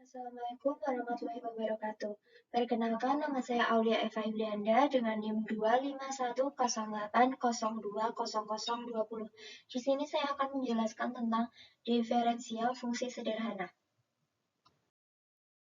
Assalamualaikum warahmatullahi wabarakatuh. Perkenalkan, nama saya Aulia Eva Yulianda dengan NIM 25108020020. Di sini saya akan menjelaskan tentang diferensial fungsi sederhana.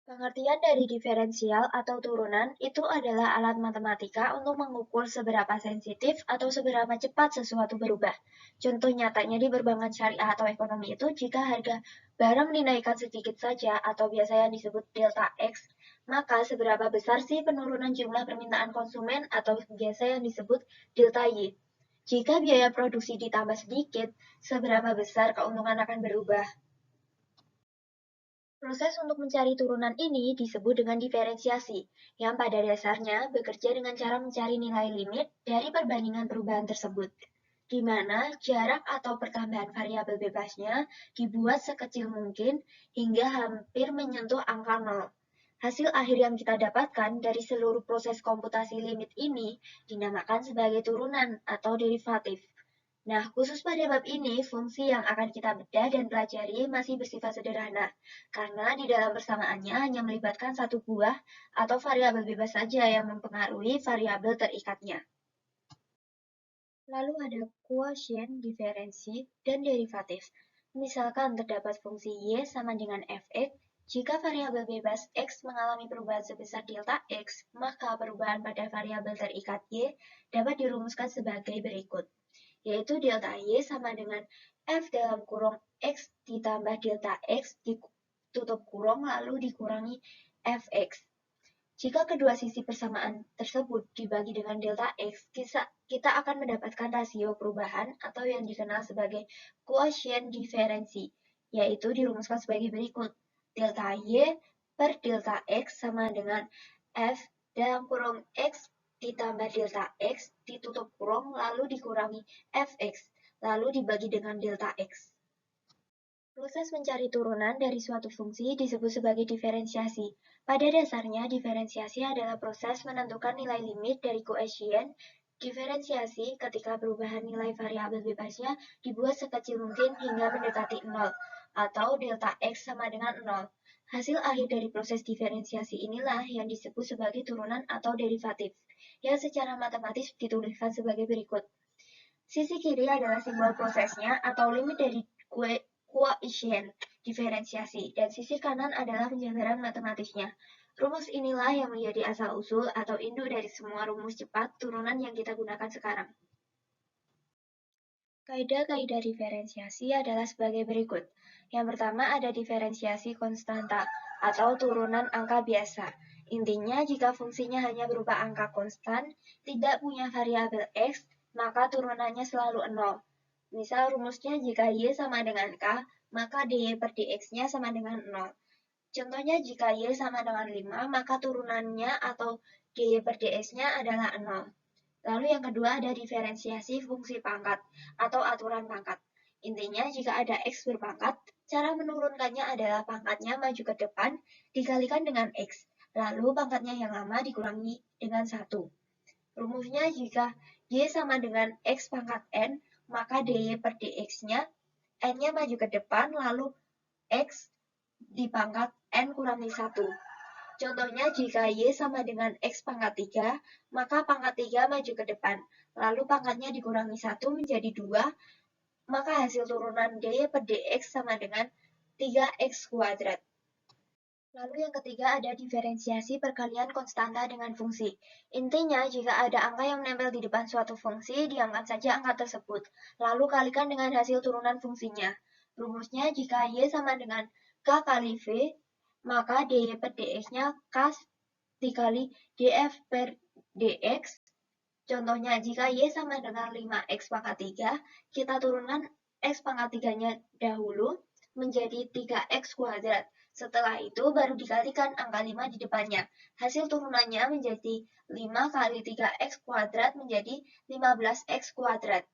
Pengertian dari diferensial atau turunan itu adalah alat matematika untuk mengukur seberapa sensitif atau seberapa cepat sesuatu berubah. Contoh nyatanya di perbankan syariah atau ekonomi itu jika harga barang dinaikkan sedikit saja atau biasanya disebut delta X, maka seberapa besar sih penurunan jumlah permintaan konsumen atau biasa yang disebut delta Y. Jika biaya produksi ditambah sedikit, seberapa besar keuntungan akan berubah. Proses untuk mencari turunan ini disebut dengan diferensiasi, yang pada dasarnya bekerja dengan cara mencari nilai limit dari perbandingan perubahan tersebut, di mana jarak atau pertambahan variabel bebasnya dibuat sekecil mungkin hingga hampir menyentuh angka 0. Hasil akhir yang kita dapatkan dari seluruh proses komputasi limit ini dinamakan sebagai turunan atau derivatif. Nah, khusus pada bab ini, fungsi yang akan kita bedah dan pelajari masih bersifat sederhana, karena di dalam persamaannya hanya melibatkan satu buah atau variabel bebas saja yang mempengaruhi variabel terikatnya. Lalu ada quotient, diferensi, dan derivatif. Misalkan terdapat fungsi y sama dengan fx, jika variabel bebas x mengalami perubahan sebesar delta x, maka perubahan pada variabel terikat y dapat dirumuskan sebagai berikut, yaitu delta y sama dengan f dalam kurung x ditambah delta x ditutup kurung lalu dikurangi fx. Jika kedua sisi persamaan tersebut dibagi dengan delta x, kita akan mendapatkan rasio perubahan atau yang dikenal sebagai quotient diferensi, yaitu dirumuskan sebagai berikut. Delta y per delta x sama dengan f dalam kurung x ditambah delta x ditutup kurung lalu dikurangi fx, lalu dibagi dengan delta x. Proses mencari turunan dari suatu fungsi disebut sebagai diferensiasi. Pada dasarnya, diferensiasi adalah proses menentukan nilai limit dari koesien diferensiasi ketika perubahan nilai variabel bebasnya dibuat sekecil mungkin hingga mendekati 0, atau delta x sama dengan 0. Hasil akhir dari proses diferensiasi inilah yang disebut sebagai turunan atau derivatif, yang secara matematis dituliskan sebagai berikut. Sisi kiri adalah simbol prosesnya atau limit dari quotient diferensiasi, dan sisi kanan adalah penjabaran matematisnya. Rumus inilah yang menjadi asal-usul atau induk dari semua rumus cepat turunan yang kita gunakan sekarang. Kaidah-kaidah diferensiasi adalah sebagai berikut. Yang pertama ada diferensiasi konstanta atau turunan angka biasa. Intinya jika fungsinya hanya berupa angka konstan, tidak punya variabel x, maka turunannya selalu 0. Misal rumusnya jika y sama dengan k, maka dy per dx-nya sama dengan 0. Contohnya jika y sama dengan 5, maka turunannya atau dy per dx-nya adalah 0. Lalu yang kedua ada diferensiasi fungsi pangkat atau aturan pangkat. Intinya jika ada x berpangkat, cara menurunkannya adalah pangkatnya maju ke depan dikalikan dengan x, lalu pangkatnya yang lama dikurangi dengan 1. Rumusnya jika y sama dengan x pangkat n, maka dy per dx-nya n-nya maju ke depan lalu x dipangkat n kurangi 1. Contohnya jika y sama dengan x pangkat 3, maka pangkat 3 maju ke depan, lalu pangkatnya dikurangi 1 menjadi 2, maka hasil turunan dy per dx sama dengan 3x kuadrat. Lalu yang ketiga ada diferensiasi perkalian konstanta dengan fungsi. Intinya, jika ada angka yang menempel di depan suatu fungsi, diangkat saja angka tersebut, lalu kalikan dengan hasil turunan fungsinya. Rumusnya jika y sama dengan k kali v, maka dy per dx-nya k dikali df per dx. Contohnya, jika y sama dengan 5x pangkat 3, kita turunkan x pangkat 3-nya dahulu menjadi 3x kuadrat. Setelah itu baru dikalikan angka 5 di depannya. Hasil turunannya menjadi 5 kali 3x kuadrat menjadi 15x kuadrat.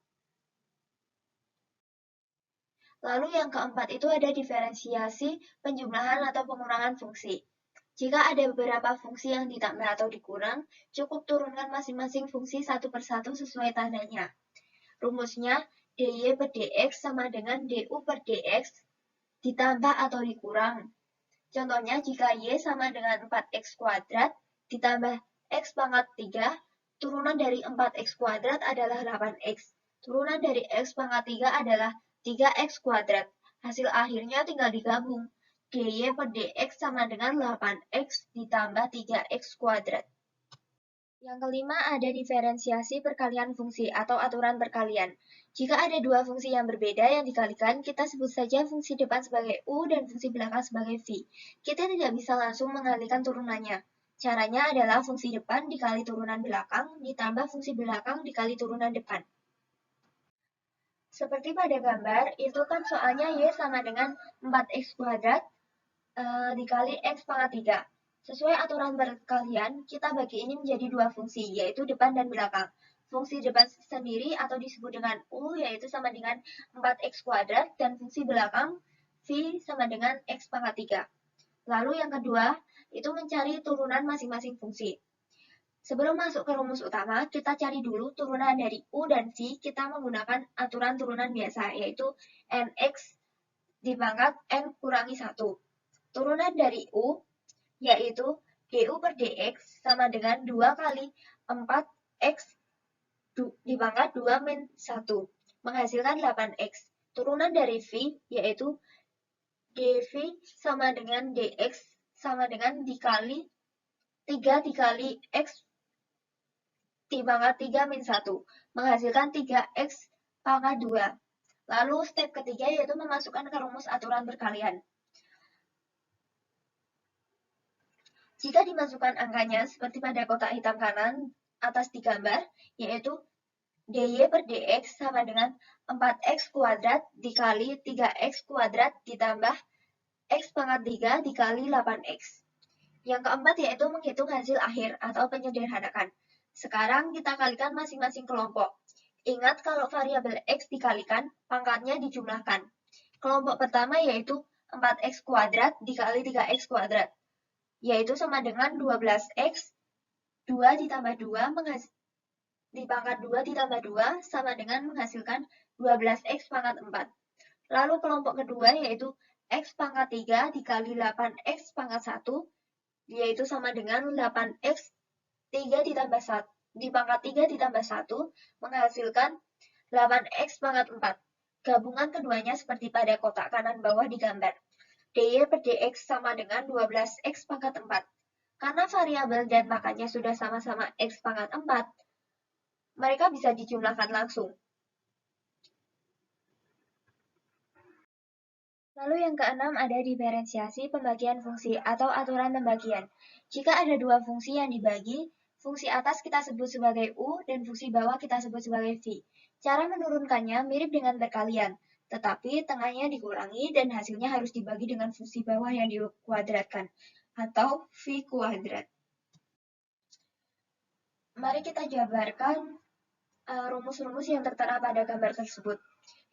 Lalu yang keempat itu ada diferensiasi penjumlahan atau pengurangan fungsi. Jika ada beberapa fungsi yang ditambah atau dikurang, cukup turunkan masing-masing fungsi satu persatu sesuai tandanya. Rumusnya dy per dx sama dengan du per dx ditambah atau dikurang Contohnya, jika Y sama dengan 4X kuadrat ditambah X pangkat 3, turunan dari 4X kuadrat adalah 8X. Turunan dari X pangkat 3 adalah 3X kuadrat. Hasil akhirnya tinggal digabung. DY per DX sama dengan 8X ditambah 3X kuadrat. Yang kelima ada diferensiasi perkalian fungsi atau aturan perkalian. Jika ada dua fungsi yang berbeda yang dikalikan, kita sebut saja fungsi depan sebagai U dan fungsi belakang sebagai V. Kita tidak bisa langsung mengalihkan turunannya. Caranya adalah fungsi depan dikali turunan belakang ditambah fungsi belakang dikali turunan depan. Seperti pada gambar, itu kan soalnya Y sama dengan 4X kuadrat dikali X pangkat 3. Sesuai aturan perkalian, kita bagi ini menjadi dua fungsi, yaitu depan dan belakang. Fungsi depan sendiri atau disebut dengan U, yaitu sama dengan 4X kuadrat, dan fungsi belakang V sama dengan X pangkat 3. Lalu yang kedua, itu mencari turunan masing-masing fungsi. Sebelum masuk ke rumus utama, kita cari dulu turunan dari U dan V, kita menggunakan aturan turunan biasa, yaitu NX dipangkat N kurangi 1. Turunan dari U, yaitu DU per DX sama dengan 2 kali 4X dipangkat 2 min 1, menghasilkan 8X. Turunan dari V, yaitu DV sama dengan DX sama dengan dikali 3 dikali X dipangkat 3 min 1, menghasilkan 3X pangkat 2. Lalu step ketiga yaitu memasukkan ke rumus aturan perkalian. Jika dimasukkan angkanya seperti pada kotak hitam kanan atas di gambar, yaitu DY per DX sama dengan 4X kuadrat dikali 3X kuadrat ditambah X pangkat 3 dikali 8X. Yang keempat yaitu menghitung hasil akhir atau penyederhanakan. Sekarang kita kalikan masing-masing kelompok. Ingat kalau variabel X dikalikan, pangkatnya dijumlahkan. Kelompok pertama yaitu 4X kuadrat dikali 3X kuadrat, yaitu sama dengan 12X, 2 ditambah 2 dipangkat 2 ditambah 2 sama dengan menghasilkan 12X pangkat 4. Lalu kelompok kedua yaitu X pangkat 3 dikali 8X pangkat 1, yaitu sama dengan 8X 3 ditambah 1, dipangkat 3 ditambah 1, menghasilkan 8X pangkat 4. Gabungan keduanya seperti pada kotak kanan bawah di gambar. DY per DX sama dengan 12X pangkat 4. Karena variabel dan pangkatnya sudah sama-sama X pangkat 4, mereka bisa dijumlahkan langsung. Lalu yang keenam ada diferensiasi pembagian fungsi atau aturan pembagian. Jika ada dua fungsi yang dibagi, fungsi atas kita sebut sebagai U dan fungsi bawah kita sebut sebagai V. Cara menurunkannya mirip dengan perkalian, tetapi tengahnya dikurangi dan hasilnya harus dibagi dengan fungsi bawah yang dikuadratkan, atau V kuadrat. Mari kita jabarkan rumus-rumus yang tertera pada gambar tersebut.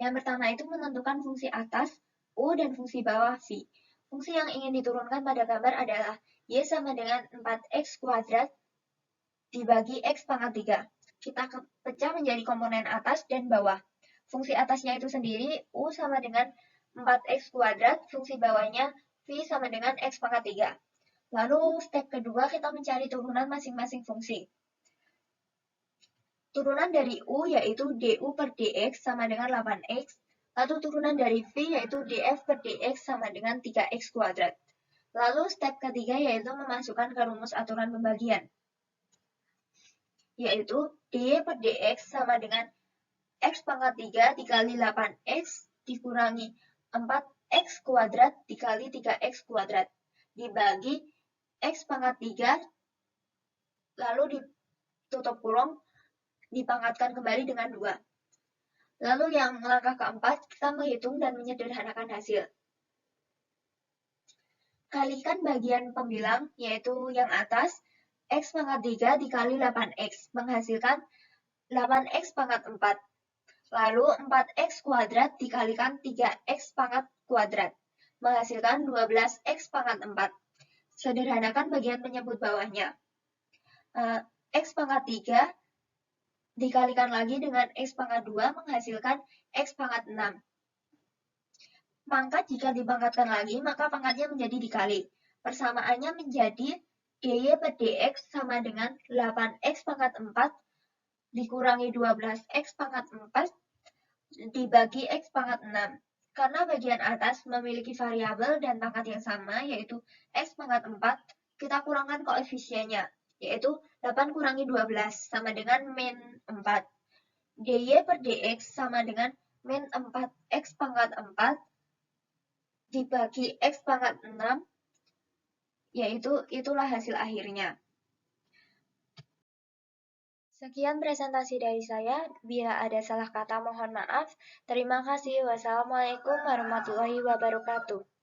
Yang pertama itu menentukan fungsi atas, U, dan fungsi bawah, V. Fungsi yang ingin diturunkan pada gambar adalah Y sama dengan 4X kuadrat dibagi X pangkat 3. Kita pecah menjadi komponen atas dan bawah. Fungsi atasnya itu sendiri U sama dengan 4X kuadrat, fungsi bawahnya V sama dengan X pangkat 3. Lalu step kedua kita mencari turunan masing-masing fungsi. Turunan dari U yaitu DU per DX sama dengan 8X, lalu turunan dari V yaitu DF per DX sama dengan 3X kuadrat. Lalu step ketiga yaitu memasukkan ke rumus aturan pembagian, yaitu DY per DX sama dengan X pangkat 3 dikali 8X dikurangi 4X kuadrat dikali 3X kuadrat, dibagi X pangkat 3, lalu ditutup kurung, dipangkatkan kembali dengan 2. Lalu yang langkah keempat, kita menghitung dan menyederhanakan hasil. Kalikan bagian pembilang, yaitu yang atas, X pangkat 3 dikali 8X, menghasilkan 8X pangkat 4. Lalu 4X kuadrat dikalikan 3X pangkat kuadrat, menghasilkan 12X pangkat 4. Sederhanakan bagian penyebut bawahnya. X pangkat 3 dikalikan lagi dengan X pangkat 2 menghasilkan X pangkat 6. Pangkat jika dipangkatkan lagi, maka pangkatnya menjadi dikali. Persamaannya menjadi dy per dx sama dengan 8x pangkat 4 dikurangi 12x pangkat 4 dibagi x pangkat 6. Karena bagian atas memiliki variabel dan pangkat yang sama, yaitu x pangkat 4, kita kurangkan koefisiennya, yaitu 8 kurangi 12 sama dengan min 4. dy per dx sama dengan min 4x pangkat 4 dibagi x pangkat 6, yaitu itulah hasil akhirnya. Sekian presentasi dari saya. Bila ada salah kata mohon maaf. Terima kasih. Wassalamualaikum warahmatullahi wabarakatuh.